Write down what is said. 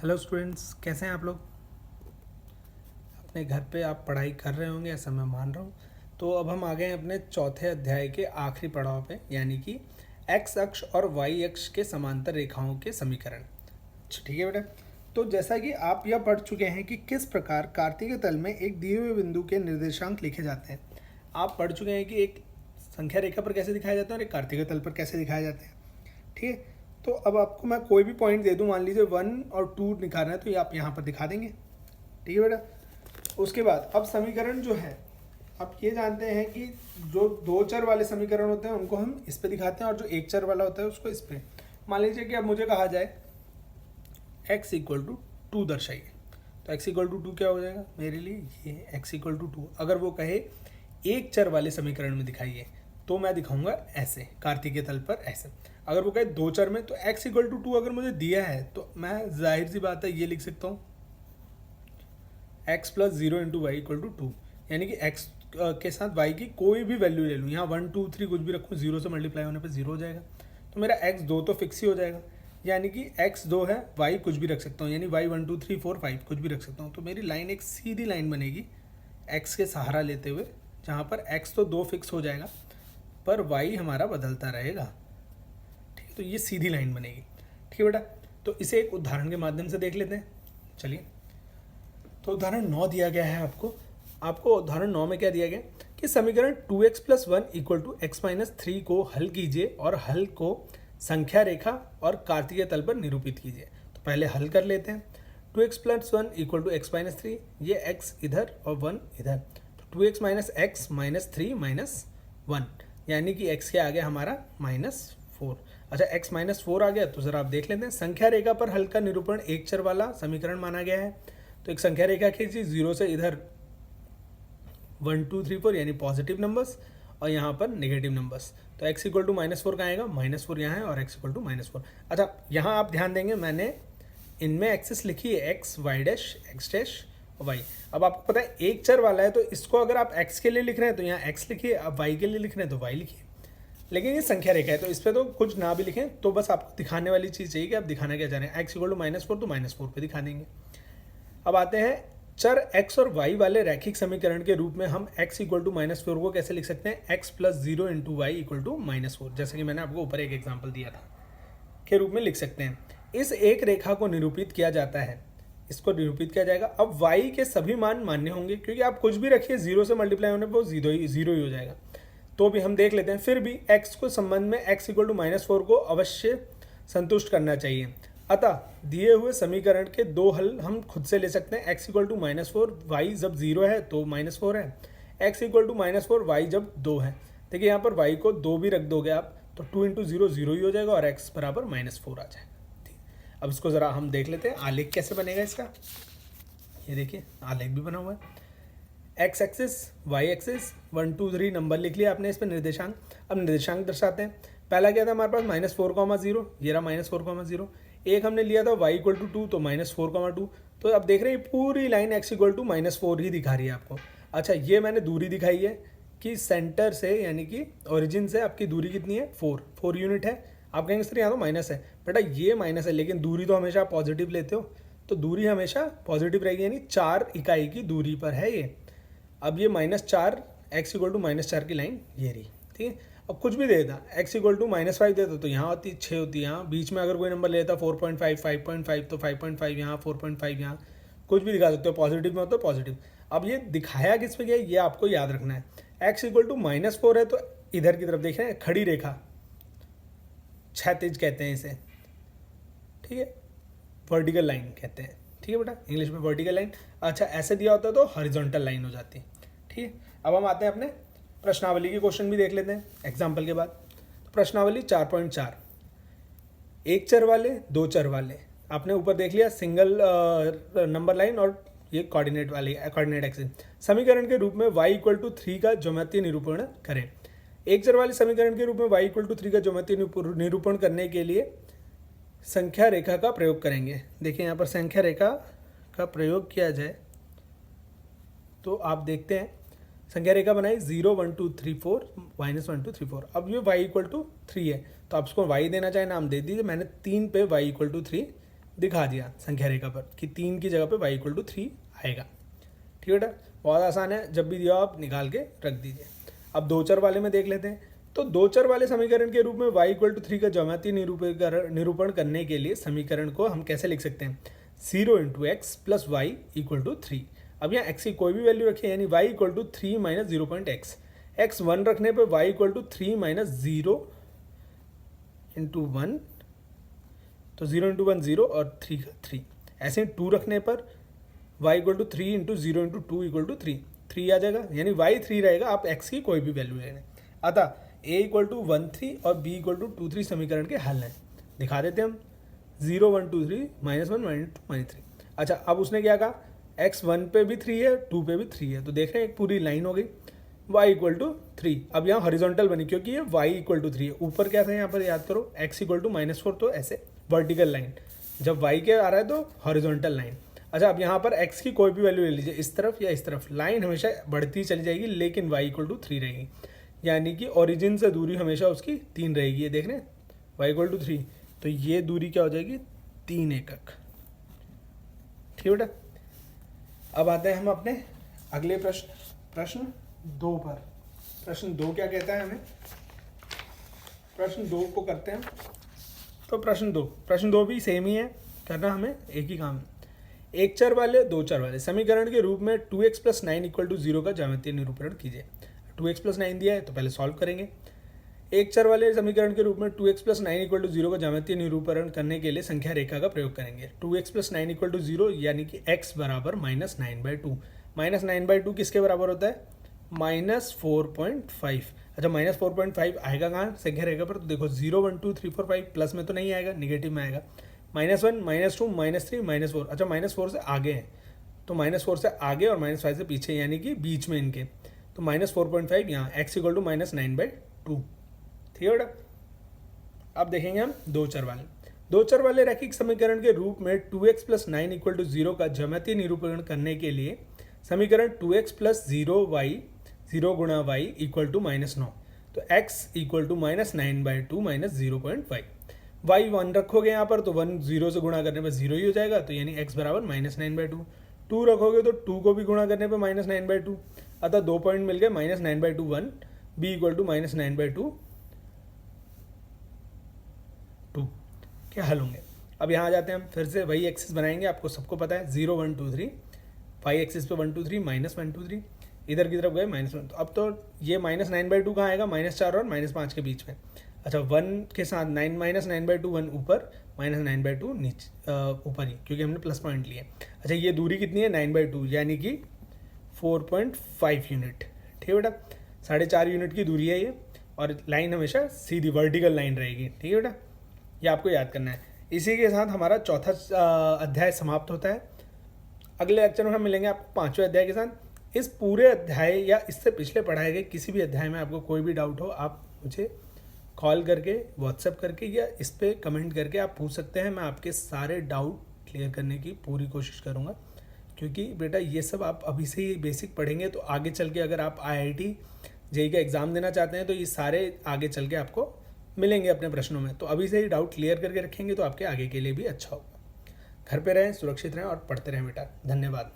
Hello students, कैसे हैं आप लोग। अपने घर पे आप पढ़ाई कर रहे होंगे ऐसा मैं मान रहा हूँ। तो अब हम आ गए हैं अपने चौथे अध्याय के आखिरी पड़ाव पे, यानी कि एक्स अक्ष और वाई अक्ष के समांतर रेखाओं के समीकरण। अच्छा, ठीक है बेटा। तो जैसा कि आप यह पढ़ चुके हैं कि किस प्रकार कार्तीय तल में एक दिए हुए बिंदु के निर्देशांक लिखे जाते हैं। आप पढ़ चुके हैं कि एक संख्या रेखा पर कैसे दिखाया जाता है और एक कार्तीय तल पर कैसे दिखाया जाता है। ठीक है। तो अब आपको मैं कोई भी पॉइंट दे दूं, मान लीजिए 1 और 2 निकालना है, तो ये आप यहाँ पर दिखा देंगे। ठीक है बेटा। उसके बाद अब समीकरण जो है, आप ये जानते हैं कि जो दो चर वाले समीकरण होते हैं उनको हम इस पे दिखाते हैं और जो एक चर वाला होता है उसको इस पे। मान लीजिए कि अब मुझे कहा जाए x इक्वल टू 2 दर्शाइए, तो x इक्वल टू 2 क्या हो जाएगा मेरे लिए, ये x इक्वल टू 2। अगर वो कहे एक चर वाले समीकरण में दिखाइए तो मैं दिखाऊंगा ऐसे, कार्तिकीय तल पर ऐसे। अगर वो कहे दो चर में, तो x इक्वल टू 2 अगर मुझे दिया है तो मैं जाहिर सी बात है ये लिख सकता हूँ x plus 0 into y equal to 2, यानी कि x के साथ y की कोई भी वैल्यू ले लूँ, यहाँ 1 2 3 कुछ भी रखूँ, 0 से मल्टीप्लाई होने पर 0 हो जाएगा। तो मेरा x 2 तो फिक्स ही हो जाएगा, यानी कि x 2 है, y कुछ भी रख सकता हूँ, यानी y 1 2 3 4 5 कुछ भी रख सकता हूँ। तो मेरी लाइन एक सीधी लाइन बनेगी x के सहारा लेते हुए, जहाँ पर x तो 2 फिक्स हो जाएगा पर y हमारा बदलता रहेगा। ठीक है, तो ये सीधी लाइन बनेगी। ठीक है बेटा। तो इसे एक उदाहरण के माध्यम से देख लेते हैं। चलिए, तो उदाहरण 9 दिया गया है आपको उदाहरण 9 में क्या दिया गया कि समीकरण 2x plus 1 equal to x minus 3 को हल कीजिए और हल को संख्या रेखा और कार्तीय तल पर निरूपित कीजिए। तो पहले हल कर लेते हैं। 2x plus 1 equal to x minus 3, ये x इधर और 1 इधर, तो 2x minus x minus 3 minus 1, यानी कि x के आगे हमारा -4। अच्छा, x -4 आ गया, तो ज़रा आप देख लेते हैं। संख्या रेखा पर हल का निरूपण एक चर वाला समीकरण माना गया है। तो एक संख्या रेखा खींची, 0 से इधर 1 2 3 4 यानी पॉजिटिव नंबर्स और यहाँ पर नेगेटिव नंबर्स। तो x इक्वल टू -4 कहाँ आएगा, -4 यहाँ है और x इक्वल टू -4। अच्छा, यहाँ आप ध्यान देंगे मैंने इनमें एक्सिस लिखी है x y dash x dash और y। अब आपको पता है एक चर वाला है, तो इसको अगर आप x के लिए लिख रहे हैं तो यहाँ x लिखिए, अब y के लिए लिख रहे हैं तो y लिखिए। लेकिन ये संख्या रेखा है तो इस पर तो कुछ ना भी लिखें, तो बस आपको दिखाने वाली चीज़ चाहिए कि आप दिखाना क्या चाह रहे हैं। x इक्वल टू -4 तो -4 पे दिखा देंगे। अब आते हैं चर x और y वाले रैखिक समीकरण के रूप में हम x इक्वल टू -4 को कैसे लिख सकते हैं, x plus 0 into y equal to -4, जैसे कि मैंने आपको ऊपर एक एग्जाम्पल दिया था के रूप में लिख सकते हैं। इस एक रेखा को निरूपित किया जाता है, इसको निरूपित किया जाएगा। अब y के सभी मान मान्य होंगे, क्योंकि आप कुछ भी रखिए 0 से मल्टीप्लाई होने पर वो 0 ही हो जाएगा। तो भी हम देख लेते हैं, फिर भी x को संबंध में x इक्वल टू -4 को अवश्य संतुष्ट करना चाहिए। अतः दिए हुए समीकरण के दो हल हम खुद से ले सकते हैं। x इक्वल टू -4, वाई जब 0 है तो -4 है, x इक्वल टू -4, वाई जब 2 है। देखिए यहाँ पर y को 2 भी रख दोगे आप तो 2 इंटू 0 0 ही हो जाएगा और x बराबर -4 आ जाएगा। ठीक, अब इसको ज़रा हम देख लेते हैं आलेख कैसे बनेगा इसका। ये देखिए आलेख भी बना हुआ है, x axis y axis 1 2 3 number लिख लिया आपने इस पर निर्देशांक। अब निर्देशांक दर्शाते हैं। पहला क्या था हमारे पास -4,0, ये रहा -4,0। एक हमने लिया था y इक्वल टू 2, तो -4,2। तो अब देख रहे हैं पूरी लाइन x इक्वल टू -4 ही दिखा रही है आपको। अच्छा, ये मैंने दूरी दिखाई है कि सेंटर से यानी कि ओरिजिन से आपकी दूरी कितनी है, 4 यूनिट है। आप कहेंगे सर यहाँ तो माइनस है, बेटा ये माइनस है लेकिन दूरी तो हमेशा पॉजिटिव लेते हो, तो दूरी हमेशा पॉजिटिव रहेगी, यानी 4 इकाई की दूरी पर है ये। अब ये -4 x इक्वल टू -4 की लाइन ये रही। ठीक है, अब कुछ भी दे देता, x इक्वल टू -5 देता तो यहाँ होती 6 होती, यहाँ बीच में अगर कोई नंबर लेता 4.5 5.5 तो 5.5 यहाँ, 4.5 यहाँ, कुछ भी दिखा सकते हो। पॉजिटिव में हो तो पॉजिटिव। अब ये दिखाया किस पे गया ये आपको याद रखना है। x इक्वल टू -4 है तो इधर की तरफ देख रहे हैं खड़ी रेखा, क्षैतिज कहते हैं इसे। ठीक है, वर्टिकल लाइन कहते हैं। ठीक है बेटा, इंग्लिश में वर्टिकल लाइन। अच्छा, ऐसे दिया होता तो हॉरिजॉन्टल लाइन हो जाती। ठीक है, अब हम आते हैं अपने प्रश्नावली के क्वेश्चन भी देख लेते हैं एग्जाम्पल के बाद। तो प्रश्नावली 4.4, एक चर वाले दो चर वाले, आपने ऊपर देख लिया सिंगल नंबर लाइन और ये कोऑर्डिनेट वाली कोऑर्डिनेट एक्सिस। समीकरण के रूप में y इक्वल टू 3 का ज्योमेट्रीय निरूपण करें। एक चर वाले समीकरण के रूप में y इक्वल टू 3 का ज्योमेट्रीय निरूपण करने के लिए संख्या रेखा का प्रयोग करेंगे। देखिए यहाँ पर संख्या रेखा का प्रयोग किया जाए तो आप देखते हैं संख्या रेखा बनाई 0 1 2 3 4 -1 2 3 4। अब ये y इक्वल टू 3 है तो आप उसको y देना चाहे नाम दे दीजिए। मैंने 3 पे y इक्वल टू 3 दिखा दिया संख्या रेखा पर कि 3 की जगह पे y इक्वल टू 3 आएगा। ठीक है बेटा, बहुत आसान है, जब भी दिया आप निकाल के रख दीजिए। अब दो चर वाले में देख लेते हैं। तो दो चर वाले समीकरण के रूप में y इक्वल टू 3 का ज्यामितीय निरूपण करने के लिए समीकरण को हम कैसे लिख सकते हैं? 0 into x plus y equal to 3। अब यहाँ x की कोई भी वैल्यू रखिए, यानी y equal to 3 minus 0.x। x 1 रखने पर y equal to 3 minus 0 into 1, तो 0 इंटू 1 0 और 3 का 3। ऐसे 2 रखने पर y equal to 3 into 0 into 2 equal to 3 आ जाएगा, यानी y 3 रहेगा। आप x की कोई भी वैल्यू ले लें। अतः a इक्वल टू 1 3 और b इक्वल टू 2 3 समीकरण के हल हैं। दिखा देते हम 0 1 2 3 -1 -2 -3। अच्छा, अब उसने क्या कहा? x 1 पे भी 3 है, 2 पे भी 3 है, तो देख रहे हैं एक पूरी लाइन हो गई y इक्वल टू 3। अब यहाँ हॉरिजॉन्टल बनी क्योंकि ये y इक्वल टू 3 है। ऊपर क्या था यहाँ पर याद करो, x इक्वल टू -4, तो ऐसे वर्टिकल लाइन, जब y के आ रहा है तो हॉरिजॉन्टल लाइन। अच्छा, अब यहाँ पर x की कोई भी वैल्यू ले लीजिए, इस तरफ या इस तरफ, लाइन हमेशा बढ़ती चली जाएगी, लेकिन y इक्वल टू 3 रहेगी, यानी कि ओरिजिन से दूरी हमेशा उसकी 3 रहेगी। ये देख रहे हैं y इक्वल टू 3, तो ये दूरी क्या हो जाएगी? 3 एकक। ठीक है बेटा, अब आते हैं हम अपने अगले प्रश्न 2 पर। प्रश्न 2 क्या कहता है हमें? प्रश्न 2 को करते हैं। तो प्रश्न 2 भी सेम ही है, करना हमें एक ही काम है। एक चर वाले दो चर वाले समीकरण के रूप में 2x प्लस 9 इक्वल टू 0 का ज्यामितीय निरूपण कीजिए। 2x प्लस 9 दिया है तो पहले सॉल्व करेंगे। एक चर वाले समीकरण के रूप में 2x प्लस 9 इक्वल टू 0 का ज्यामितीय निरूपण करने के लिए संख्या रेखा का प्रयोग करेंगे। 2x प्लस 9 इक्वल टू 0 यानी कि x बराबर -9/2। -9/2 किसके बराबर होता है? -4.5। अच्छा, -4.5 आएगा कहाँ संख्या रेखा पर? तो देखो 0 1 2 3 4 5 प्लस में तो नहीं आएगा, निगेटिव में आएगा। -1 -2 -3 -4। अच्छा, -4 से आगे है, तो -4 से आगे और -5 से पीछे, यानी कि बीच में इनके, तो -4.5 यहाँ, x इक्वल टू -9/2। ठीक है बेटा, अब देखेंगे हम दो चर वाले रैखिक समीकरण के रूप में 2x प्लस 9 इक्वल टू 0 का ज्यामितीय निरूपण करने के लिए समीकरण 2x प्लस 0 गुणा y इक्वल टू -9, तो x इक्वल टू -9/2 -0.5। y 1 रखोगे यहाँ पर, तो 1 0 से गुणा करने पर 0 ही हो जाएगा, तो यानी x बराबर -9/2। 2 रखोगे तो 2 को भी गुणा करने पर -9/2, अतः 2 पॉइंट मिल गए, -9/2 1, b इक्वल टू -9/2 2 क्या हल होंगे। अब यहाँ आ जाते हैं हम, फिर से वही एक्सिस बनाएंगे, आपको सबको पता है 0 1 2 3, फाई एक्सिस पे 1 2 3 -1 2 3, इधर की तरफ गए -1। तो अब तो ये -9/2 कहाँ आएगा? -4 और -5 के बीच में। अच्छा, 1 के साथ -9/2 1 ऊपर, -9/2 नीचे ऊपर ही, क्योंकि हमने प्लस पॉइंट लिए। अच्छा, ये दूरी कितनी है? 9/2, यानी कि 4.5 यूनिट। ठीक है बेटा, 4.5 यूनिट की दूरी है ये, और लाइन हमेशा सीधी वर्टिकल लाइन रहेगी। ठीक है बेटा, ये आपको याद करना है। इसी के साथ हमारा चौथा अध्याय समाप्त होता है। अगले लेक्चर में हम मिलेंगे आपको 5वें अध्याय के साथ। इस पूरे अध्याय या इससे पिछले पढ़ाए गए किसी भी अध्याय में आपको कोई भी डाउट हो, आप मुझे कॉल करके, व्हाट्सएप करके या इस पर कमेंट करके आप पूछ सकते हैं। मैं आपके सारे डाउट क्लियर करने की पूरी कोशिश करूँगा, क्योंकि बेटा ये सब आप अभी से ही बेसिक पढ़ेंगे तो आगे चल के अगर आप IIT JEE का एग्ज़ाम देना चाहते हैं तो ये सारे आगे चल के आपको मिलेंगे अपने प्रश्नों में। तो अभी से ही डाउट क्लियर करके रखेंगे तो आपके आगे के लिए भी अच्छा होगा। घर पे रहें, सुरक्षित रहें और पढ़ते रहें बेटा। धन्यवाद।